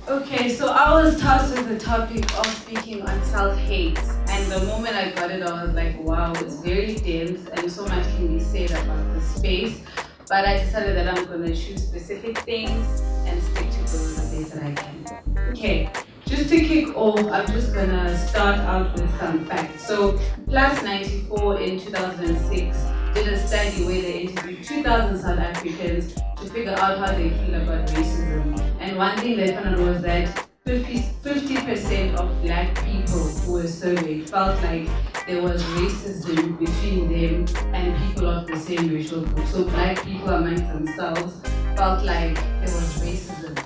Okay, so I was tasked with the topic of speaking on self-hate, and the moment I got it, I was like, wow, it's very dense, and so much can be said about the space. But I decided that I'm going to choose specific things and stick to those the best that I can. Okay, just to kick off, I'm just going to start out with some facts. So, Plus 94 in 2006 did a study where they interviewed 2,000 South Africans to figure out how they feel about racism. And one thing they found out was that 50% of black people who were surveyed felt like there was racism between them and people of the same racial group. So black people amongst themselves felt like there was racism.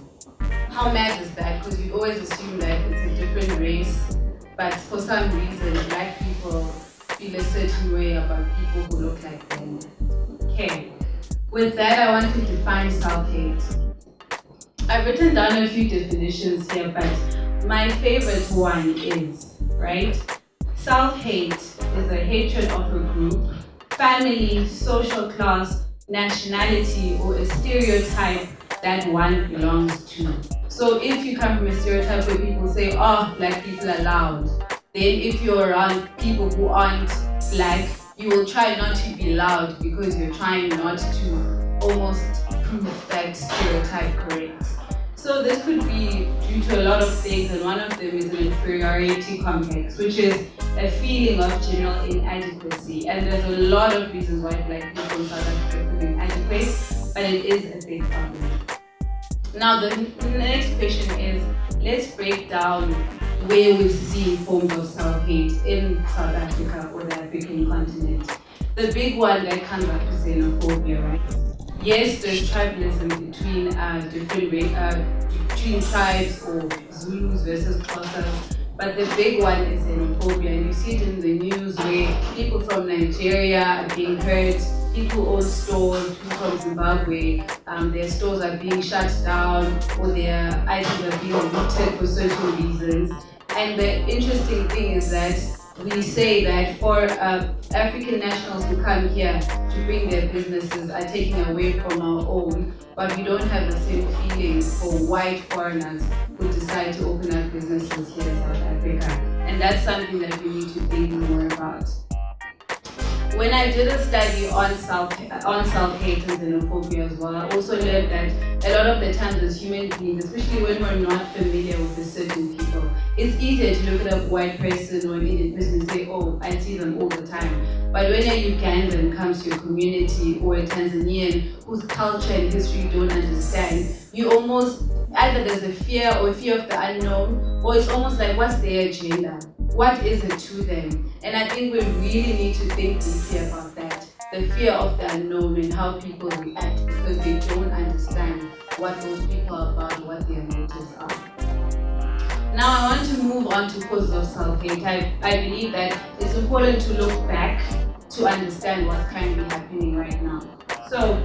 How mad is that? Because you always assume that it's a different race, but for some reason black people feel a certain way about people who look like them. Okay. With that, I want to define self-hate. I've written down a few definitions here, but my favorite one is, right? Self-hate is a hatred of a group, family, social class, nationality, or a stereotype that one belongs to. So if you come from a stereotype where people say, oh, black people are loud, then if you're around people who aren't black, you will try not to be loud because you're trying not to almost prove that stereotype correct. So this could be due to a lot of things, and one of them is an inferiority complex, which is a feeling of general inadequacy. And there's a lot of reasons why black people in South Africa feel inadequate, but it is a big problem. Now the next question is, let's break down where we see forms of self-hate in South Africa or the African continent. The big one that comes up is xenophobia, right? Yes, there's tribalism between between tribes or Zulus versus Xhosas, but the big one is xenophobia, and you see it in the news where people from Nigeria are being hurt, people own stores, people from Zimbabwe, their stores are being shut down or their items are being looted for certain reasons. And the interesting thing is that we say that for African nationals who come here to bring their businesses are taking away from our own, but we don't have the same feelings for white foreigners who decide to open up businesses here in South Africa. And that's something that we need to think more about. When I did a study on self-hate and xenophobia as well, I also learned that a lot of the times as human beings, especially when we're not familiar with a certain people, it's easier to look at a white person or an Indian person and say, oh, I see them all the time. But when a Ugandan comes to your community or a Tanzanian whose culture and history you don't understand, you almost, either there's a fear or a fear of the unknown, or it's almost like, what's their agenda? What is it to them? And I think we really need to think deeply about that. The fear of the unknown and how people react because they don't understand what those people are about, what their motives are. Now I want to move on to causes of self-hate. I believe that it's important to look back to understand what's currently happening right now. So,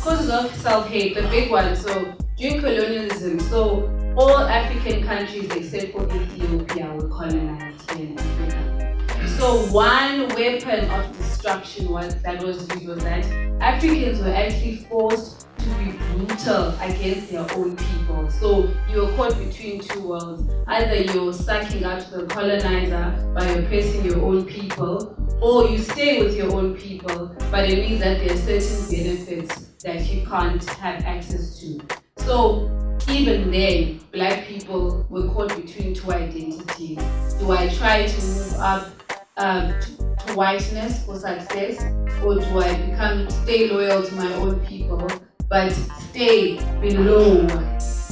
causes of self-hate, the big one. So, during colonialism, so all African countries except for Ethiopia were colonized here in Africa. So one weapon of destruction that was used was that Africans were actually forced to be brutal against their own people. So you were caught between two worlds. Either you're sucking up to the colonizer by oppressing your own people, or you stay with your own people, but it means that there are certain benefits that you can't have access to. So even then, black people were caught between two identities. Do I try to move up to whiteness for success, or do I stay loyal to my own people, but stay below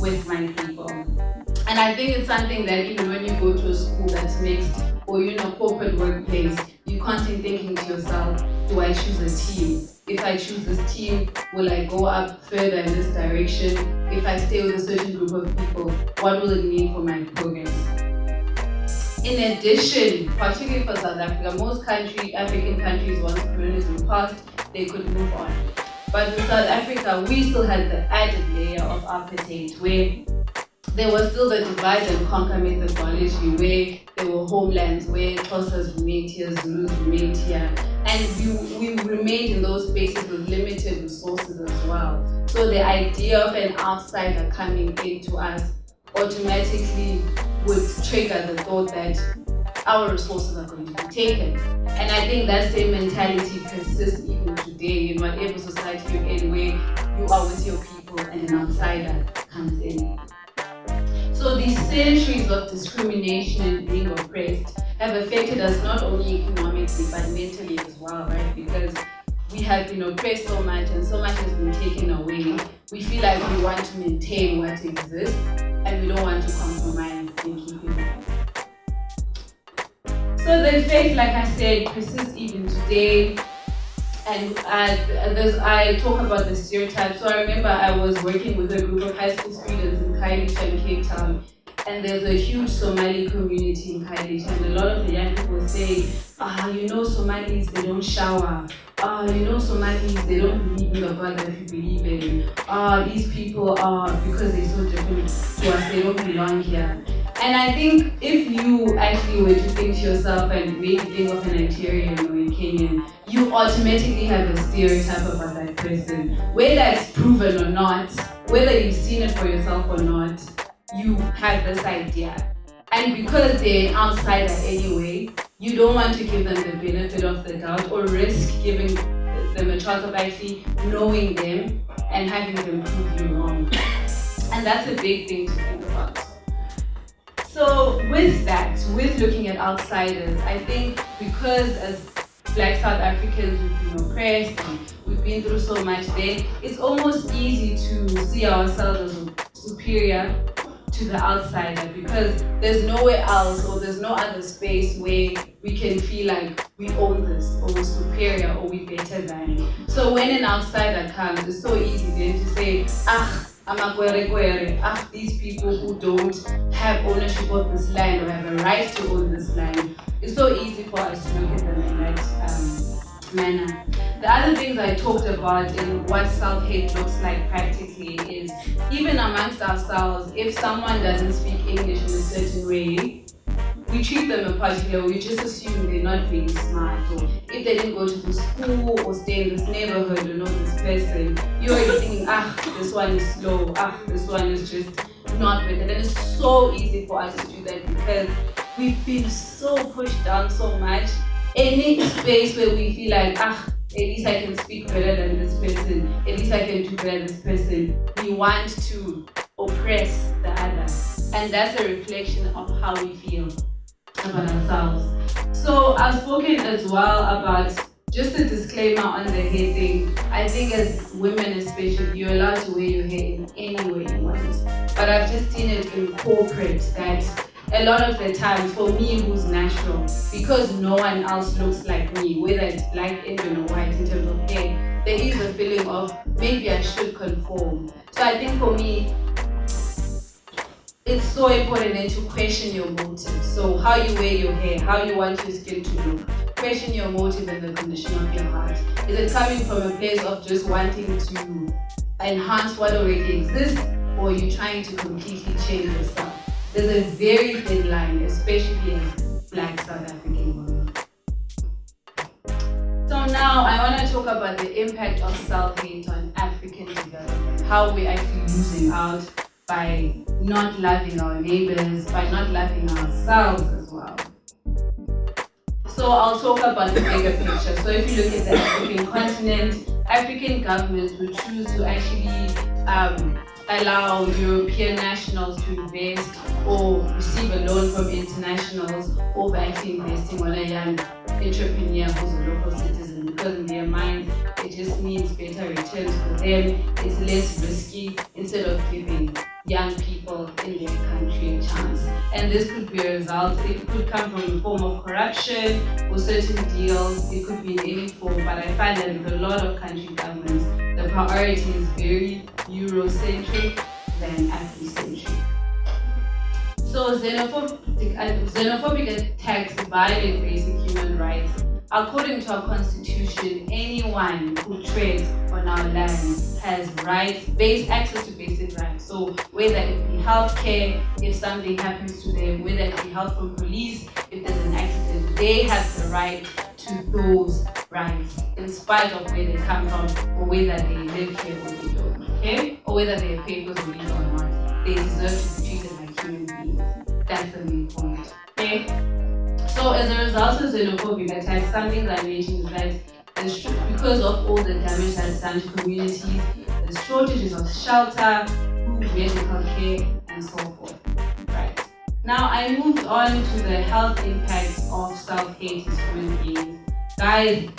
with my people? And I think it's something that even when you go to a school that's mixed, or you're in a corporate workplace, you're constantly thinking to yourself, do I choose a team? If I choose this team, will I go up further in this direction? If I stay with a certain group of people, what will it mean for my progress? In addition, particularly for South Africa, most African countries, once colonialism passed, they could move on. But in South Africa, we still had the added layer of apartheid, where there was still the divide and conquer methodology, where there were homelands where Xhosas remained here, Zulus remained here, and we remained in those spaces with limited resources as well. So the idea of an outsider coming into us automatically would trigger the thought that our resources are going to be taken. And I think that same mentality persists even today in whatever society you're in, where you are with your people and an outsider comes in. So these centuries of discrimination and being oppressed have affected us not only economically but mentally as well, right? Because we have been oppressed so much and so much has been taken away. We feel like we want to maintain what exists and we don't want to compromise in keeping it. So the effect, like I said, persists even today. And I talk about the stereotypes. So I remember I was working with a group of high school students in Khayelitsha in Cape Town, and there's a huge Somali community in Khayelitsha, and a lot of the young people say, Somalis, they don't shower. Somalis, they don't believe in the God that we believe in. These people are, because they're so different to us, they don't belong here. And I think if you actually were to think to yourself and maybe think of a Nigerian or a Kenyan, you automatically have a stereotype about that person. Whether it's proven or not, whether you've seen it for yourself or not, you have this idea. And because they're an outsider anyway, you don't want to give them the benefit of the doubt or risk giving them a chance of actually knowing them and having them prove you wrong. And that's a big thing to think about. So with that, with looking at outsiders, I think because as Black South Africans we've been oppressed and we've been through so much, then it's almost easy to see ourselves as superior to the outsider because there's nowhere else or there's no other space where we can feel like we own this or we're superior or we're better than. So when an outsider comes, it's so easy then to say, these people who don't have ownership of this land or have a right to own this land. It's so easy for us to look at them in that manner. The other things I talked about in what self-hate looks like practically is even amongst ourselves, if someone doesn't speak English in a certain way, we treat them a particular way, we just assume they're not really smart, or if they didn't go to the school or stay in this neighborhood or know this person, you're already thinking, this one is slow, this one is just not with it. And it's so easy for us to do that because we've been so pushed down so much. Any space where we feel like, at least I can speak better than this person, at least I can do better than this person, we want to oppress the other. And that's a reflection of how we feel about ourselves. So I've spoken as well about just a disclaimer on the hair thing. I think as women especially, you're allowed to wear your hair in any way you want. But I've just seen it in corporate that a lot of the time, for me who's natural, because no one else looks like me, whether it's black, Indian or white in terms of hair, there is a feeling of maybe I should conform. So I think for me, it's so important then to question your motive. So how you wear your hair, how you want your skin to look. Question your motive and the condition of your heart. Is it coming from a place of just wanting to enhance what already exists, or are you trying to completely change yourself? There's a very thin line, especially as Black South African women. So now I want to talk about the impact of self-hate on African development, how we're actually losing out by not loving our neighbors, by not loving ourselves as well. So I'll talk about the bigger picture. So if you look at the African continent, African governments will choose to actually allow European nationals to invest or receive a loan from internationals over actually investing on a young entrepreneur who's a local citizen, because in their minds it just means better returns for them, it's less risky instead of giving young people in their country a chance. And this could be a result, it could come from a form of corruption or certain deals, it could be in any form, but I find that with a lot of country governments, the priority is very Eurocentric than Afrocentric. So xenophobic attacks violate basic human rights. According to our constitution, anyone who treads on our land has rights, access to basic rights. So whether it be healthcare, if something happens to them, whether it be help from police, if there's an accident, they have the right to those rights, in spite of where they come from, or whether they live here or they don't, okay? Or whether they have papers or legal or not. They deserve to be treated like That's the main point. Okay? So as a result of xenophobic attacks, something that I mentioned is that because of all the damage that's done to communities, there's shortages of shelter, food, medical care, and so forth. Right. Now I moved on to the health impacts of self-hate as human beings. Guys,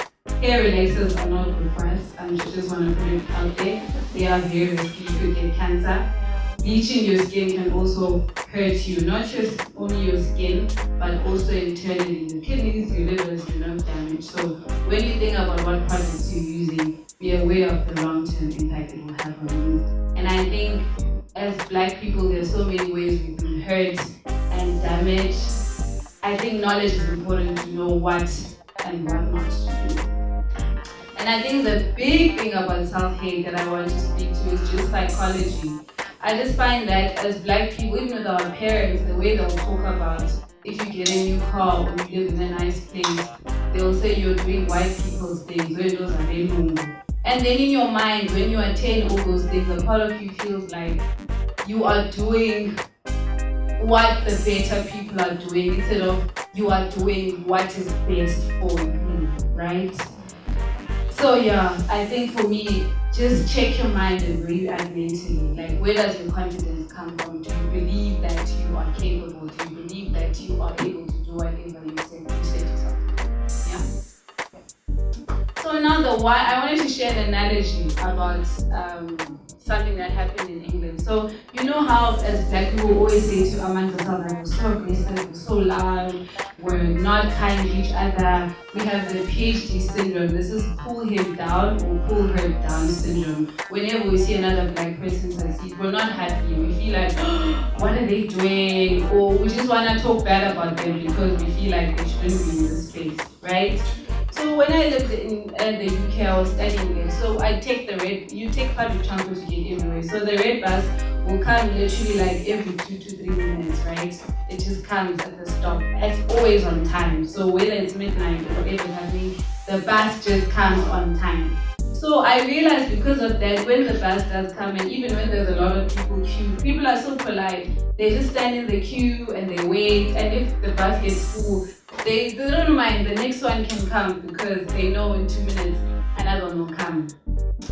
hair relaxers are not good for us. I just want to put it out there. They are very risky. You could get cancer. Bleaching your skin can also hurt you, not just only your skin, but also internally your kidneys, your livers, your nerve damage. So when you think about what products you're using, be aware of the long-term impact it will have on you. And I think as Black people, there's so many ways we've been hurt and damaged. I think knowledge is important to know what and what not to do. And I think the big thing about self-hate that I want to speak to is just psychology. I just find that as Black people, even with our parents, the way they'll talk about if you get a new car or you live in a nice place, they'll say you're doing white people's things, those are very normal. And then in your mind, when you attain all those things, a part of you feels like you are doing what the better people are doing instead of you are doing what is best for you, right? So yeah, I think for me, just check your mind and where you are mentally. Like, where does your confidence come from? Do you believe that you are capable? Do you believe that you are able to do whatever you set yourself to? Yeah? So now the why, I wanted to share an analogy about something that happened in England. So you know how as Black people always say to amongst ourselves, like, we're so aggressive, we're so loud, we're not kind to each other. We have the PhD syndrome. This is pull him down or pull her down syndrome. Whenever we see another Black person succeed, we're not happy. We feel like, oh, what are they doing? Or we just want to talk bad about them because we feel like they shouldn't be in this space, right? So when I lived in the UK, I was studying there. So I take you take public transport to get everywhere. So the red bus will come literally like every 2 to 3 minutes, right? It just comes at the stop. It's always on time. So whether it's midnight or whatever is happening, the bus just comes on time. So I realized because of that, when the bus does come and even when there's a lot of people queue, people are so polite. They just stand in the queue and they wait. And if the bus gets full, they don't mind, the next one can come because they know in 2 minutes another one will come.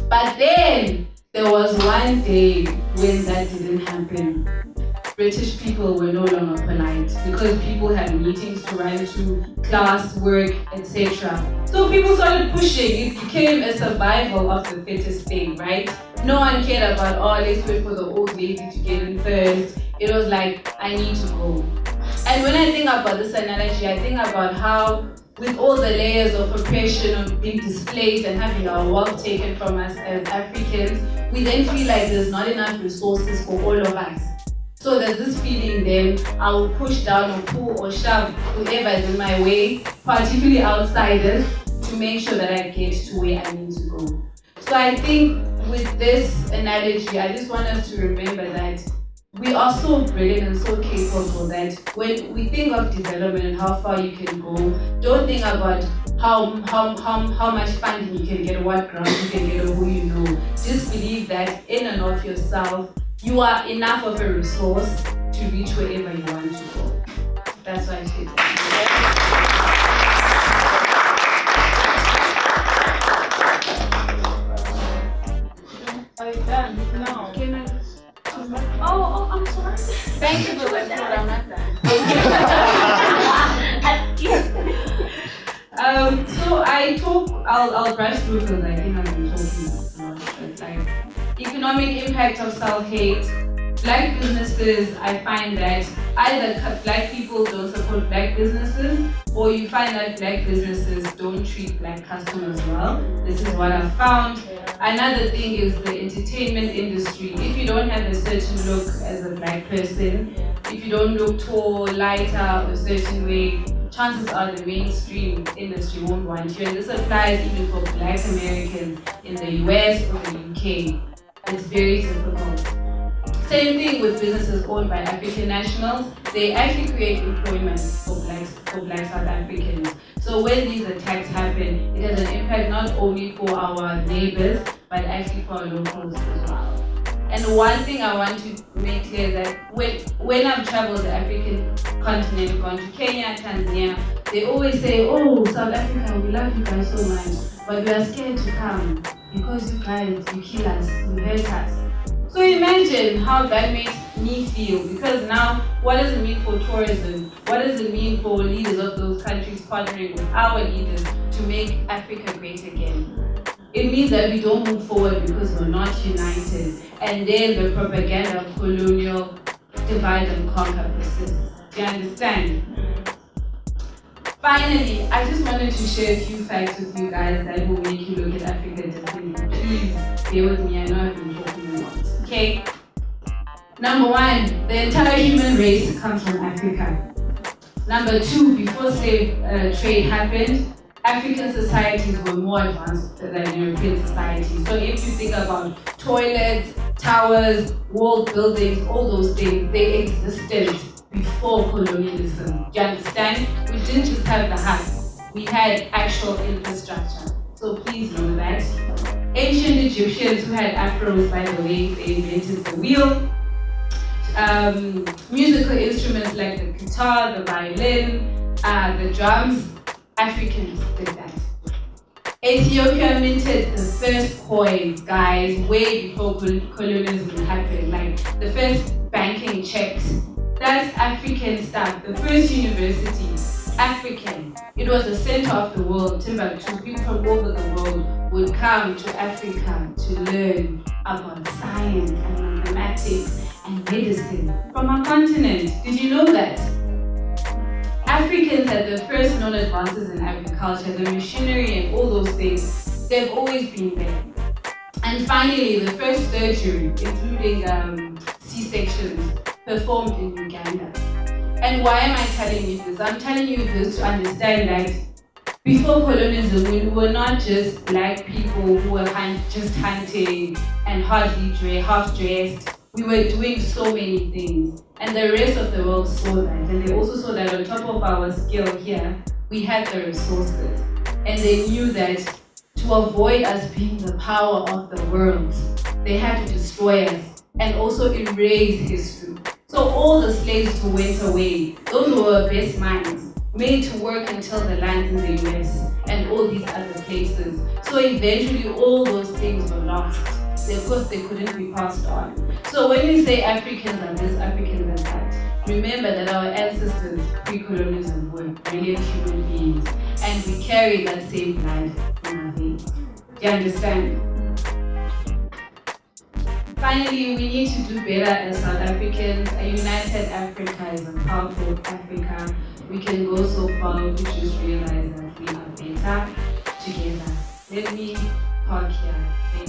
But then there was one day when that didn't happen. British people were no longer polite because people had meetings to run to, class, work, etc. So people started pushing. It became a survival of the fittest thing, right? No one cared about, oh, let's wait for the old lady to get in first. It was like, I need to go. And when I think about this analogy, I think about how with all the layers of oppression, of being displaced and having our wealth taken from us as Africans, we then feel like there's not enough resources for all of us. So there's this feeling then, I will push down or pull or shove whoever is in my way, particularly outsiders, to make sure that I get to where I need to go. So I think with this analogy, I just want us to remember that we are so brilliant and so capable that when we think of development and how far you can go, don't think about how much funding you can get, what grants you can get, or who you know. Just believe that in and of yourself, you are enough of a resource to reach wherever you want to go. That's why I say that. Are you done? No. Can I? Oh, I'm sorry. Thank you for that, but I'm not done. So I'll brush through because I think I've been talking a lot. But like, economic impact of self-hate. Black businesses, I find that either Black people don't support Black businesses, or you find that Black businesses don't treat Black customers well. This is what I've found. Another thing is the entertainment industry. If you don't have a certain look as a Black person, if you don't look tall, lighter, a certain way, chances are the mainstream industry won't want you. And this applies even for Black Americans in the US or the UK. It's very difficult. Same thing with businesses owned by African nationals. They actually create employment for Black South Africans. So when these attacks happen, it has an impact not only for our neighbors, but actually for our locals as well. And one thing I want to make clear is that when I've traveled the African continent, gone to Kenya, Tanzania, they always say, oh, South Africa, we love you guys so much, but we are scared to come because you guys, you kill us, you hurt us. So imagine how that makes me feel, because now, what does it mean for tourism? What does it mean for leaders of those countries partnering with our leaders to make Africa great again? It means that we don't move forward because we're not united. And then the propaganda of colonial divide and conquer persists. Do you understand? Finally, I just wanted to share a few facts with you guys that will make you look at Africa differently. Please bear with me, I know I've been talking a lot. Okay? Number one, the entire human race comes from Africa. Number two, before slave trade happened, African societies were more advanced than European societies. So if you think about toilets, towers, wall buildings, all those things, they existed before colonialism. Do you understand? We didn't just have the huts, we had actual infrastructure. So please know that. Ancient Egyptians who had afros, by the way, they invented the wheel. Musical instruments like the guitar, the violin, the drums, Africans did that. Ethiopia minted the first coins, guys, way before colonialism happened. Like the first banking checks. That's African stuff. The first university, African. It was the center of the world. Timbuktu, people from all over the world would come to Africa to learn about science and mathematics and medicine from our continent. Did you know that? Africans had the first known advances in agriculture, the machinery and all those things. They've always been there. And finally, the first surgery, including C-sections, performed in Uganda. And why am I telling you this? I'm telling you this to understand that before colonialism, we were not just black people who were just hunting and hardly half-dressed. We were doing so many things. And the rest of the world saw that. And they also saw that on top of our skill here, we had the resources. And they knew that to avoid us being the power of the world, they had to destroy us and also erase history. So all the slaves who went away, those were best minds, made to work until the land in the US and all these other places. So eventually all those things were lost. Of course, they couldn't be passed on. So when we say Africans are this, Africans are that, remember that our ancestors pre-colonialism were brilliant human beings, and we carry that same blood in our veins. Do you understand? Finally, we need to do better as South Africans. A united Africa is a powerful Africa. We can go so far if we just realize that we are better together. Let me park here. Thank you.